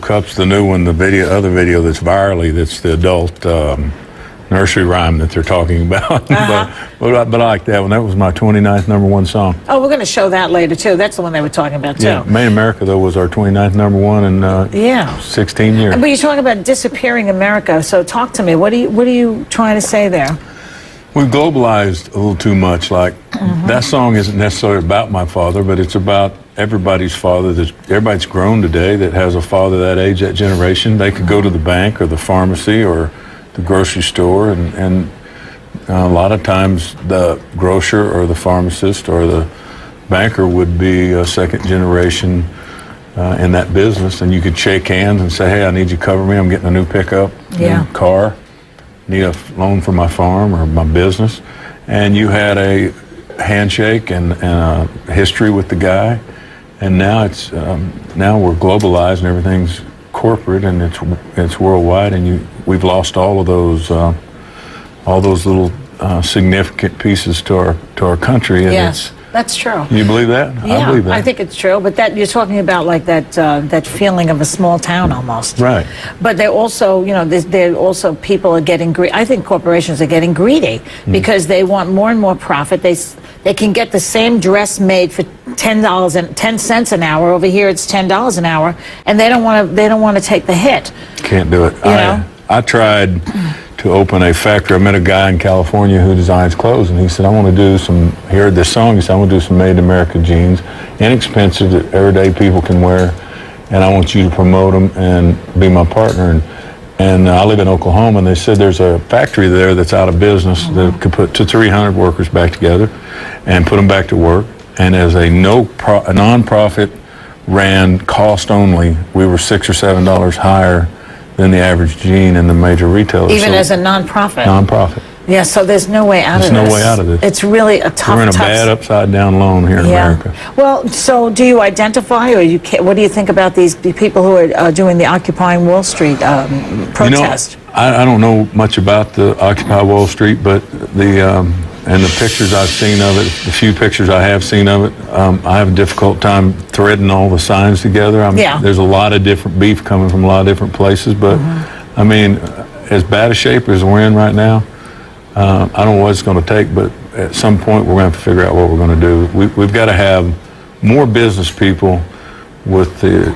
Cup's the new one. The other video that's virally, that's the adult nursery rhyme that they're talking about. but I like that one. That was my 29th #1 song. Oh, we're going to show that later too. That's the one they were talking about too. Yeah, Made in America though was our 29th #1 in 16 years. But you're talking about disappearing America. So talk to me. What are you trying to say there? We've globalized a little too much. Like that song isn't necessarily about my father, but it's about everybody's father. Everybody's grown today that has a father that age, that generation. They could go to the bank or the pharmacy or the grocery store, and a lot of times the grocer or the pharmacist or the banker would be a second generation in that business, and you could shake hands and say, hey, I need you to cover me. I'm getting a new pickup, new car, need a loan for my farm or my business. And you had a handshake and a history with the guy. And now now we're globalized and everything's corporate and it's worldwide, and we've lost all those little significant pieces to our country. And yes, that's true. You believe that? Yeah, I believe that. I think it's true. But that you're talking about like that feeling of a small town almost. Right. But they're also, they're also people are getting greedy. I think corporations are getting greedy because they want more and more profit. They can get the same dress made for $10 an hour. Over here, it's $10 an hour, and they don't want to take the hit. Can't do it. I tried to open a factory. I met a guy in California who designs clothes, and he said, I want to do he heard this song, he said, I want to do some Made in America jeans, inexpensive that everyday people can wear, and I want you to promote them and be my partner. And I live in Oklahoma, and they said there's a factory there that's out of business that could put 300 workers back together and put them back to work. And as a non-profit ran cost only, we were $6 or $7 higher than the average jean in the major retailers. Even as a non-profit? Non-profit. Yeah, so there's no way out of this. There's no way out of this. It's really a tough. We're in a bad upside-down loan here in America. Well, so do you identify, or what do you think about the people who are doing the Occupying Wall Street protest? I don't know much about the Occupy Wall Street, but and the pictures I've seen of it, the few pictures I have seen of it, I have a difficult time threading all the signs together. There's a lot of different beef coming from a lot of different places, but I mean, as bad a shape as we're in right now, I don't know what it's going to take, but at some point we're going to have to figure out what we're going to do. We've got to have more business people with the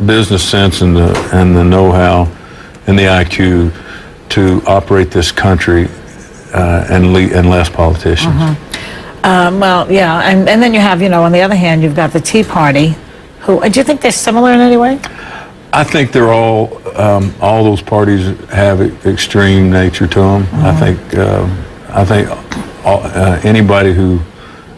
business sense and the know-how and the IQ to operate this country and less politicians. Well, yeah, and then you have, on the other hand, you've got the Tea Party, do you think they're similar in any way? I think they're all those parties have extreme nature to them. I think anybody who,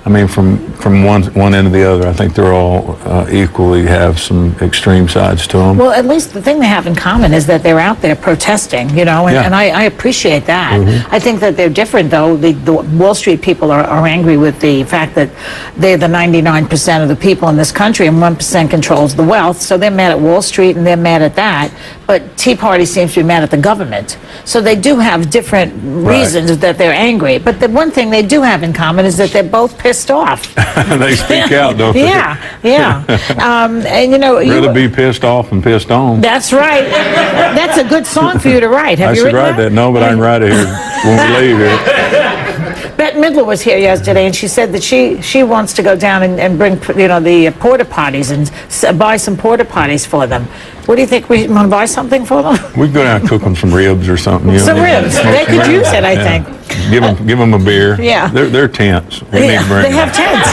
from one end to the other, I think they're all equally have some extreme sides to them. Well, at least the thing they have in common is that they're out there protesting, and I appreciate that. I think that they're different, though. The Wall Street people are angry with the fact that they're the 99% of the people in this country and 1% controls the wealth, so they're mad at Wall Street and they're mad at that. But Tea Party seems to be mad at the government. So they do have different reasons that they're angry. But the one thing they do have in common is that they're both pissed off. They speak out, don't they? Yeah. And rather be pissed off and pissed on. That's right. That's a good song for you to write. Have I you should write that? No, but I can write it here when we leave here. Bette Midler was here yesterday, and she said that she wants to go down and bring the porta potties and buy some porta potties for them. What do you think? We want to buy something for them? We could go down and cook them some ribs or something. Some ribs. They could use it, I think. Give them a beer. Yeah. They're tents. They have tents,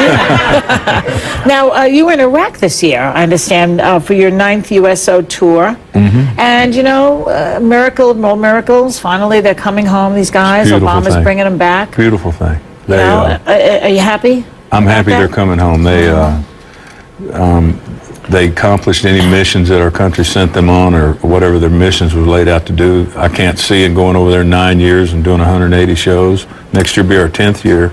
Now, you were in Iraq this year, I understand, for your 9th USO tour. And, miracle of all miracles, finally they're coming home, these guys. Obama's bringing them back. Beautiful thing. Are you happy? I'm happy they're coming home. They accomplished any missions that our country sent them on, or whatever their missions was laid out to do. I can't see it going over there 9 years and doing 180 shows. Next year will be our 10th year.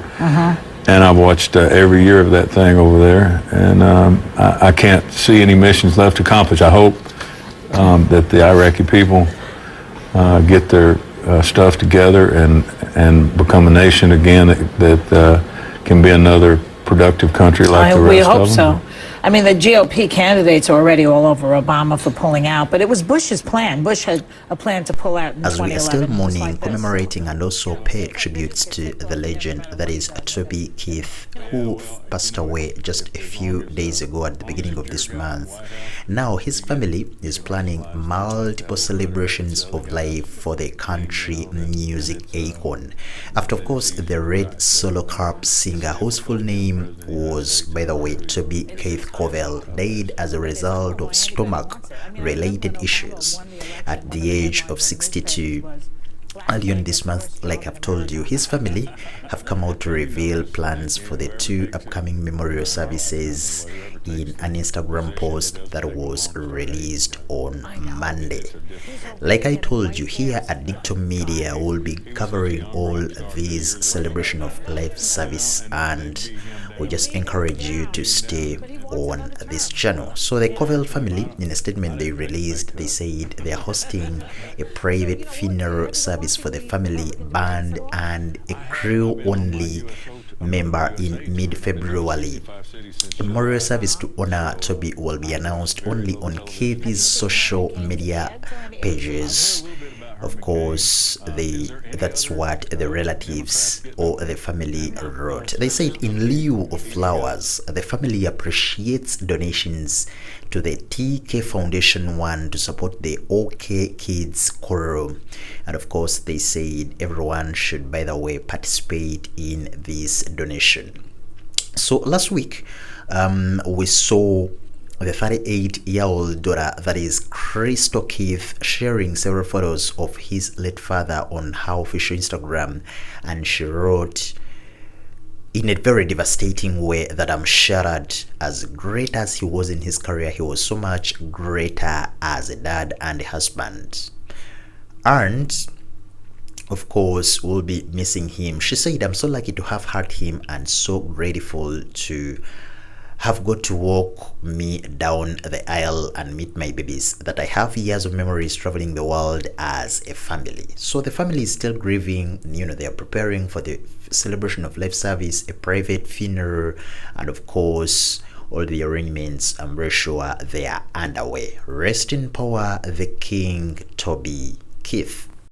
And I've watched every year of that thing over there. And I can't see any missions left to accomplish. I hope that the Iraqi people get their stuff together and become a nation again that can be another productive country like the rest of them. We hope so. I mean, the GOP candidates are already all over Obama for pulling out, but it was Bush's plan. Bush had a plan to pull out in 2011. As we are still mourning, like commemorating, and also pay tributes to the legend that is Toby Keith, who passed away just a few days ago at the beginning of this month. Now, his family is planning multiple celebrations of life for the country music icon. After, of course, the Red Solo Cup singer, whose full name was, by the way, Toby Keith Covel, died as a result of stomach-related issues at the age of 62. Early on this month, like I've told you, his family have come out to reveal plans for the 2 upcoming memorial services in an Instagram post that was released on Monday. Like I told you, here at Dictum Media, we'll be covering all these celebration of life service, and we just encourage you to stay on this channel. So the Covel family, in a statement they released, they said they are hosting a private funeral service for the family, band, and a crew only member in mid-February. A memorial service to honor Toby will be announced only on Keith's social media pages. Of course, that's what the relatives or the family wrote. They said, in lieu of flowers, the family appreciates donations to the TK Foundation One to support the OK Kids choral. And of course, they said everyone should, by the way, participate in this donation. So last week, we saw the 38-year-old daughter, that is Krystal Keith, sharing several photos of his late father on her official Instagram, and she wrote in a very devastating way that I'm shattered. As great as he was in his career, he was so much greater as a dad and a husband, and of course we'll be missing him. She said, I'm so lucky to have had him and so grateful to have got to walk me down the aisle and meet my babies, that I have years of memories traveling the world as a family. So the family is still grieving, they are preparing for the celebration of life service, a private funeral, and of course all the arrangements, I'm very sure they are underway. Rest in power, the King Toby Keith.